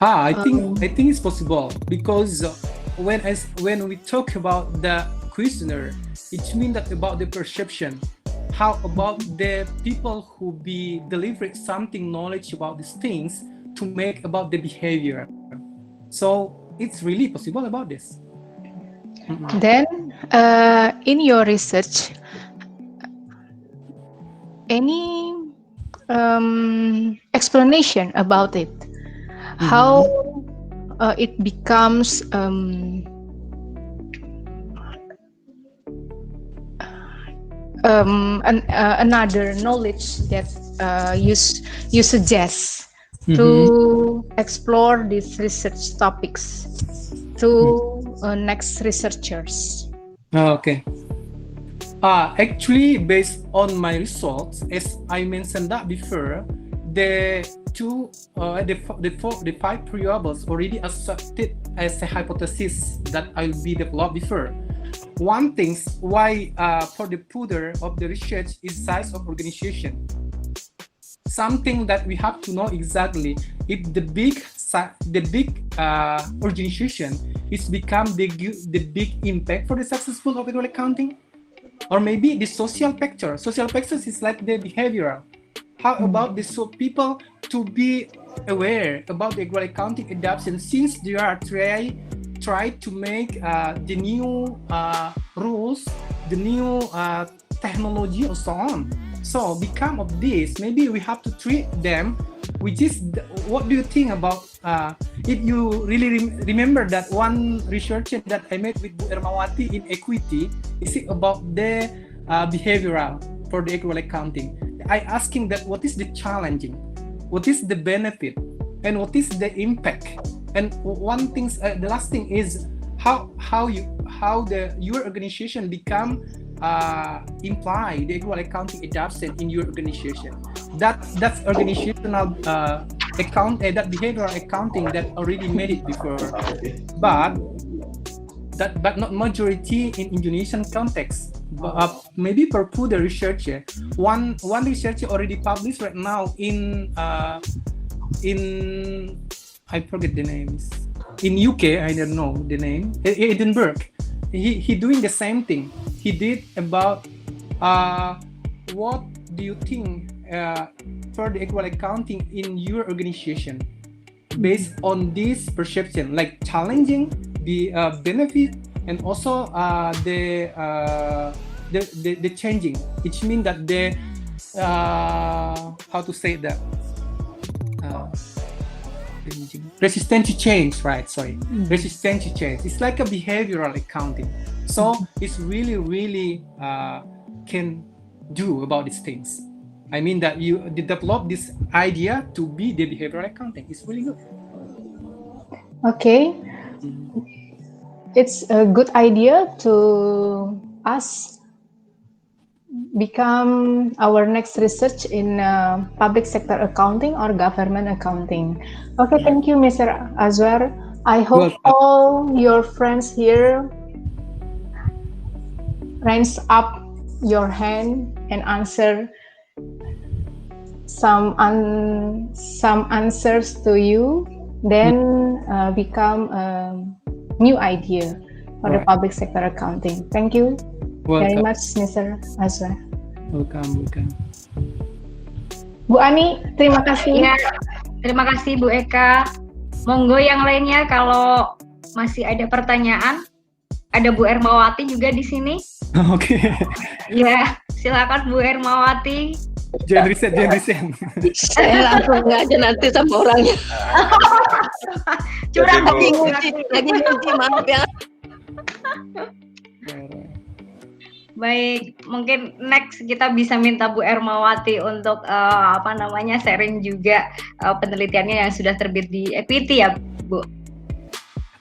I think it's possible because when we talk about the questionnaire, it means that about the perception. How about the people who be delivering something knowledge about these things to make about the behavior? So it's really possible about this. Then, in your research, any explanation about it? How it becomes another knowledge that you suggest to explore these research topics to next researchers? Okay. Actually, based on my results, as I mentioned that before, the five variables already accepted as a hypothesis that I'll be developed before. One thing why for the further of the research is size of organization. Something that we have to know exactly if the big organization is become the big impact for the successful of actuarial accounting, or maybe the social factor. Social factors is like the behavioral. How about the people to be aware about the actuarial accounting adoption since they are try to make the new rules, the new technology, and so on. So because of this, maybe we have to treat them. Which is, what do you think about? If you really remember that one research that I made with Bu Ermawati in equity, is it about the behavioral for the actuarial accounting? I asking that what is the challenging, what is the benefit, and what is the impact? And one thing, the last thing is how your organization become imply the actuarial accounting adoption in your organization. That's organizational that behavioral accounting that already made it before, but not majority in Indonesian context. Maybe for the researcher, one researcher already published right now in I forget the names. In UK, I don't know the name. Edinburgh. He doing the same thing. He did about what do you think for the actuarial accounting in your organization based on this perception, like challenging, the benefit, and also the changing. It means that the how to say that. Resistant to change, right? Sorry, resistant to change. It's like a behavioral accounting. So it's really can do about these things. I mean that you develop this idea to be the behavioral accounting. It's really good. Okay, it's a good idea to us become our next research in public sector accounting or government accounting. Okay, thank you, Mr. Azwar. I hope all your friends here raise up your hand and answer some answers to you, then become a new idea for the public sector accounting. Thank you very much, Mr. Azwar. Welcome. Bu Ani, terima kasih. Ya, terima kasih Bu Eka. Monggo yang lainnya kalau masih ada pertanyaan. Ada Bu Ermawati juga di sini. Oke. Ya, silakan Bu Ermawati. Jangan riset. Saya langsung aja nanti sama orangnya. Curang lagi nguji, maaf ya. Baik, mungkin next kita bisa minta Bu Ermawati untuk sharing juga penelitiannya yang sudah terbit di Equity ya, Bu.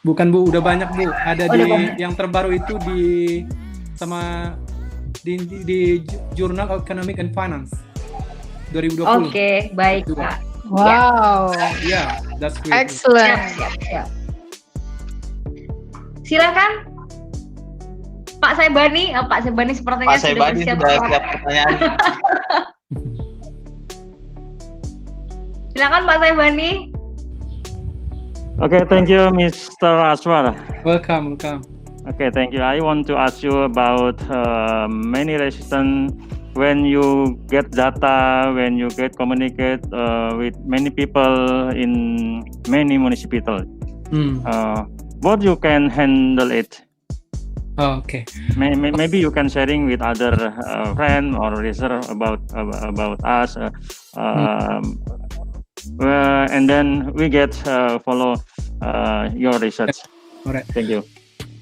Bukan Bu, udah banyak Bu. Ada yang terbaru itu di Journal of Economic and Finance 2020. Oke, baik Pak. Wow. Yeah, that's great. Excellent. Siap. Silakan. Pak Saibani sepertinya Pak Saibani sudah siap pertanyaan. Silakan Pak Saibani. Okay, thank you, Mr. Aswar. Welcome. Okay, thank you. I want to ask you about many resistance when you get data, when you get communicate with many people in many municipalities. What you can handle it? Oh, okay. Maybe you can sharing with other friend or researcher about us, and then we get follow your research. Alright. Thank you.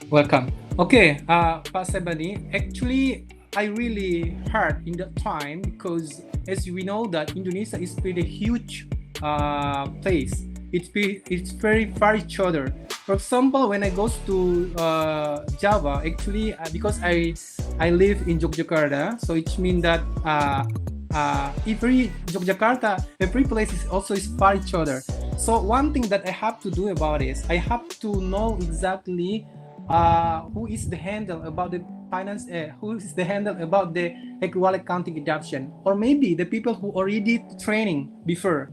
Welcome. Okay, Pak Saibani, actually, I really hard in that time because as we know that Indonesia is pretty huge place. It's very far each other. For example, when I goes to Java, actually because I live in Yogyakarta, so it means that every place is also far each other. So one thing that I have to do about is I have to know exactly who is the handle about the finance, who is the handle about the equal accounting adoption, or maybe the people who already training before.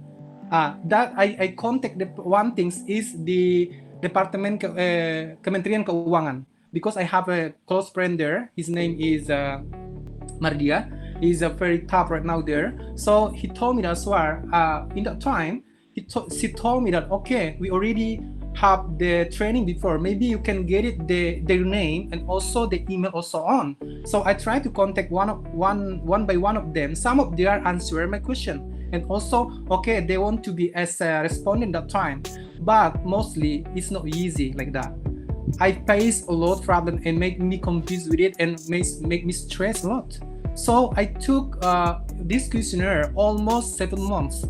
That I contact the one things is the Departemen Kementerian Keuangan, because I have a close friend there. His name is Mardia. He's very top right now there. So he told me that as well. In that time, she told me that okay, we already have the training before. Maybe you can get it their name and also the email also on. So I try to contact one by one of them. Some of them answer my question. And also, okay, they want to be as a respondent that time, but mostly it's not easy like that. I face a lot of problem and make me confused with it and make me stress a lot. So I took this questionnaire almost 7 months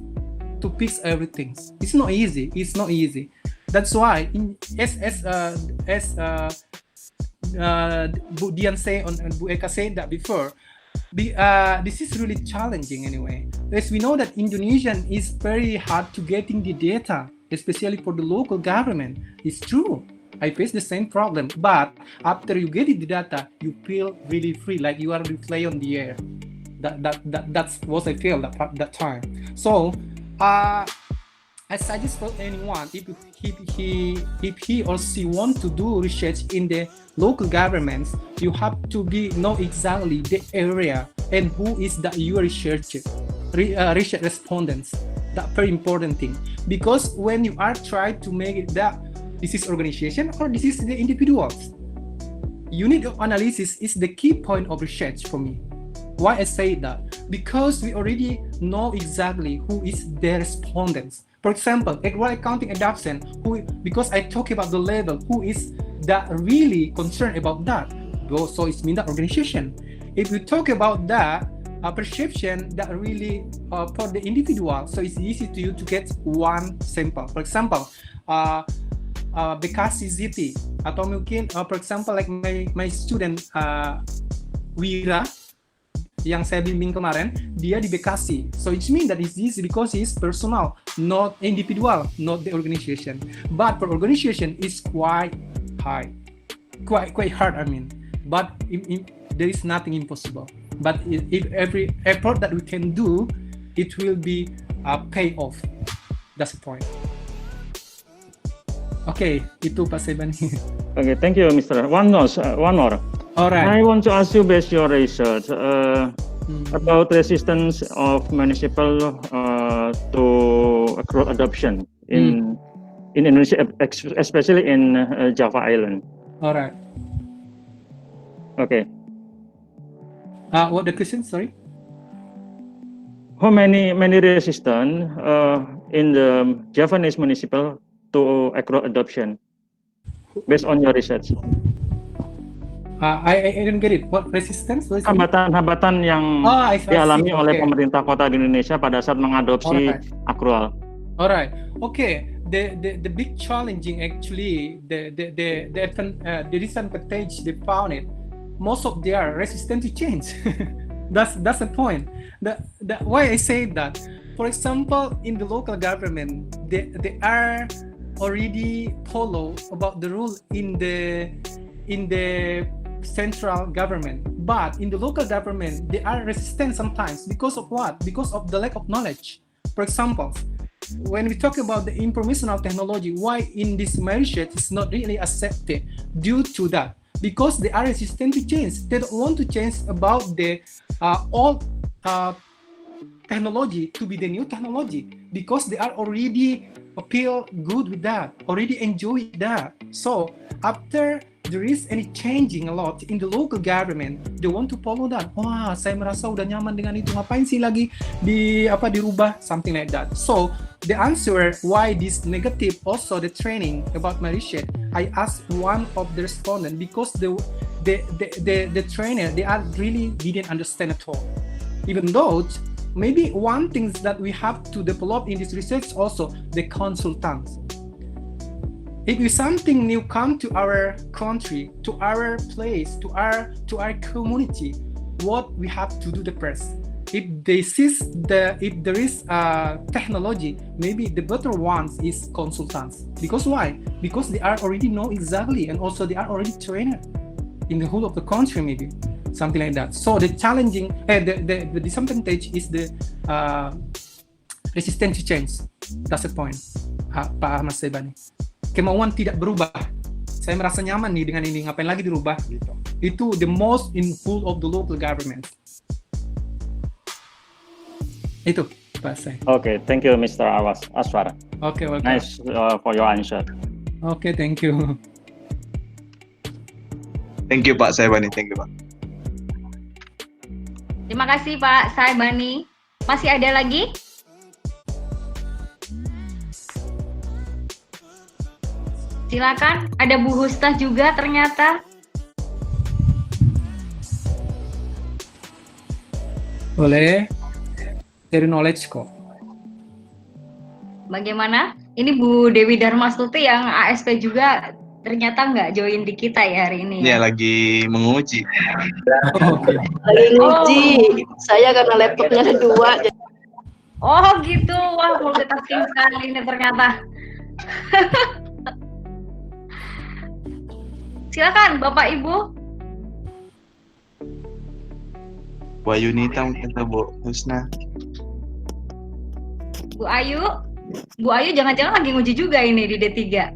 to fix everything. It's not easy. That's why as Bu Dian say and Bu Eka said that before. This is really challenging anyway. As we know that Indonesian is very hard to getting the data, especially for the local government. It's true. I face the same problem, but after you get the data, you feel really free, like you are really fly on the air. That's what I feel that time. So, I suggest for anyone if he or she want to do research in the local governments, you have to know exactly the area and who is that your research respondents. That's very important thing, because when you are trying to make it that this is organization or this is the individuals, unit of analysis is the key point of research for me. Why I say that? Because we already know exactly who is the respondents. For example, equal accounting adoption, because I talk about the level, who is that really concerned about that? So it's mean that organization. If we talk about that, perception that really for the individual, so it's easy to you to get one sample. For example, Bekasi City, atau mungkin for example like my student Wira, yang saya bimbing kemarin, dia di Bekasi. So it means that it's easy because it's personal, not individual, not the organization. But for organization, it's quite hard. I mean, but there is nothing impossible. But if every effort that we can do, it will be pay off. That's the point. Okay, itu Pak Saibani. Okay, thank you, Mr. One more. All right. I want to ask you based your research about resistance of municipal to accrual adoption in Indonesia, especially in Java Island. All right. Okay. What the question? Sorry. How many resistance in the Javanese municipal to accrual adoption based on your research? I didn't get it. What resistance? Hambatan-hambatan yang dialami oleh pemerintah kota di Indonesia pada saat mengadopsi accrual. Alright. Okay. The big challenging actually the disadvantage they found it. Most of they are resistant to change. That's the point. Why I say that. For example, in the local government, they are already follow about the rule in the central government. But in the local government, they are resistant sometimes because of what? Because of the lack of knowledge. For example, when we talk about the informational technology, why in this Mauritius it's not really accepted due to that? Because they are resistant to change. They don't want to change about the old technology to be the new technology because they are already feel good with that, already enjoy that. So after there is any changing a lot in the local government, they want to follow that. Wah, saya merasa udah nyaman dengan itu, ngapain sih lagi dirubah, something like that. So the answer why this negative also the training about Mauritius, I asked one of the respondents because the trainer they are really didn't understand at all. Even though maybe one thing that we have to develop in this research also the consultants. If something new come to our country, to our place, to our community, what we have to do the first? If there is technology, maybe the better ones is consultants. Because why? Because they are already know exactly, and also they are already trained in the whole of the country, maybe something like that. So the challenging, the disadvantage is the resistance to change. That's the point, Pak Mas Saibani. Kemauan tidak berubah. Saya merasa nyaman nih dengan ini, ngapain lagi dirubah gitu. Itu the most in full of the local government. Itu Pak saya. Okay, thank you Mr. Aswar. Okay, welcome. Nice for your answer. Okay, thank you. Thank you Pak Saibani, thank you Pak. Terima kasih Pak Saibani. Masih ada lagi? Silakan, ada Bu Husnah juga ternyata. Boleh, dari knowledge kok. Bagaimana? Ini Bu Dewi Darmastuti yang ASP juga ternyata nggak join di kita ya hari ini. Ya, lagi menguji. Okay. Lagi nguji. Saya karena laptopnya ada 2. Oh gitu, wah multitasking sekali ini ternyata. Silakan Bapak Ibu. Bu Ayunita mungkin atau Bu Husnah. Bu Ayu jangan-jangan lagi nguji juga ini di D3.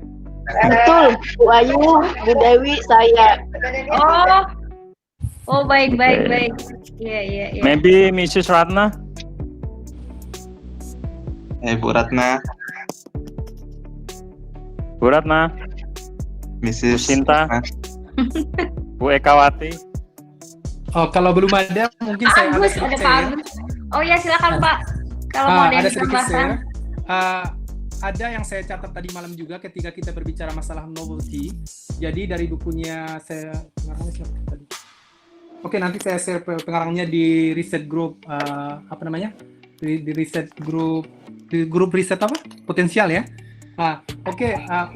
Betul, Bu Ayu, Bu Dewi, saya. Oh baik. Iya. Maybe Mrs. Ratna. Bu Ratna. Bu Ratna. Mrs. Sinta. Bu Ekawati. Oh, kalau belum ada mungkin saya Agus, ada Pak Agus. Oh ya, silakan Pak. Kalau mau ada sedikit tambahan. Ada yang saya catat tadi malam juga ketika kita berbicara masalah novelty. Jadi dari bukunya saya pengarangnya siapa tadi? Oke, nanti saya share pengarangnya di riset group Di riset group riset apa? Potensial ya.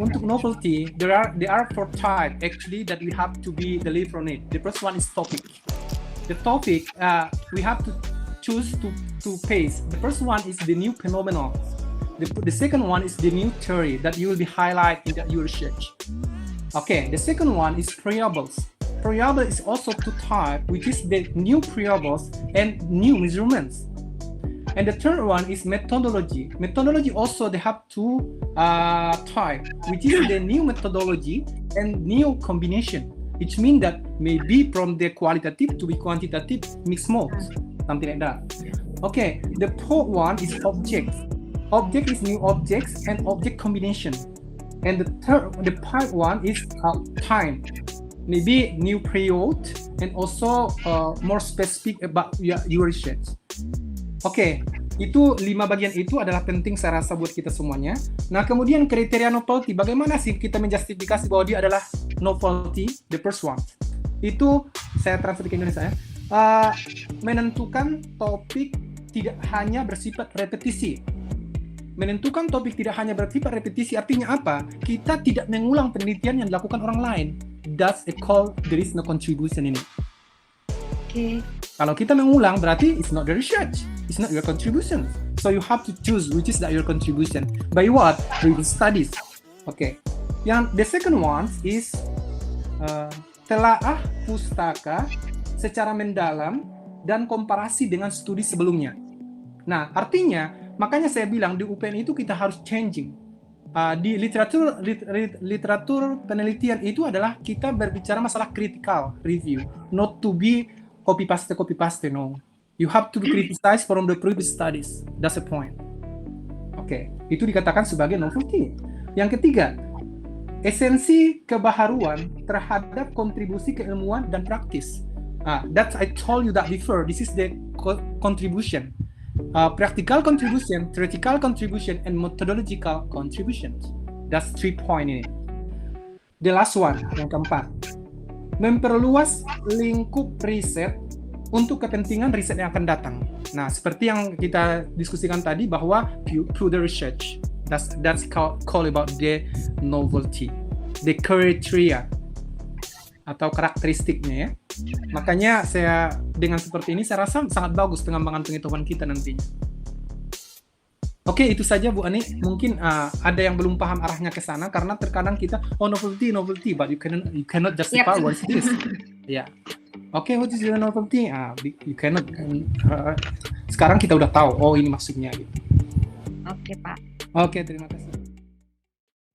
Untuk novelty, there are 4 types actually that we have to be deliver on it. The first one is topic. The topic we have to choose to pace. The first one is the new phenomenon. The second one is the new theory that you will be highlight in your research. Okay, the second one is preambles. Preamble is also 2 types, which is the new preambles and new measurements. And the third one is methodology. Methodology also they have 2 types, which is the new methodology and new combination. Which means that maybe from the qualitative to be quantitative mixed modes, something like that. Okay, the fourth one is objects. Object is new objects and object combination. And the part one is time. Maybe new period and also more specific about your research. Oke, itu 5 bagian itu adalah penting saya rasa buat kita semuanya. Nah, kemudian kriteria novelty, bagaimana sih kita menjustifikasi bahwa dia adalah novelty, the first one. Itu saya transfer ke Indonesia ya. Menentukan topik tidak hanya bersifat repetisi. Menentukan topik tidak hanya bersifat repetisi artinya apa? Kita tidak mengulang penelitian yang dilakukan orang lain. That's a call, there is no contribution in it. Okay. Kalau kita mengulang berarti it's not the research, it's not your contribution. So you have to choose which is your contribution. By what? By studies. Okay. Yang the second one is telaah pustaka secara mendalam dan komparasi dengan studi sebelumnya. Nah, artinya, makanya saya bilang di UPN itu kita harus changing. Di literatur penelitian itu adalah kita berbicara masalah critical review, not to be copy paste, no. You have to be criticized from the previous studies. That's the point. Oke, itu dikatakan sebagai novelty. Yang ketiga, esensi kebaharuan terhadap kontribusi keilmuan dan praktis. That I told you that before. This is the contribution. Practical contribution, theoretical contribution, and methodological contributions. That's 3 points ini. The last one, yang keempat. Memperluas lingkup riset untuk kepentingan riset yang akan datang. Nah, seperti yang kita diskusikan tadi bahwa through the research, that's called about the novelty, the criteria atau karakteristiknya ya. Makanya saya dengan seperti ini saya rasa sangat bagus pengembangan pengetahuan kita nantinya. Oke, itu saja Bu Ani. Mungkin ada yang belum paham arahnya ke sana karena terkadang kita novelty, but you cannot justify what it is. Ya. Oke, what is your novelty? You cannot. Sekarang kita udah tahu. Oh, ini maksudnya. Gitu. Oke, Pak. Oke, terima kasih.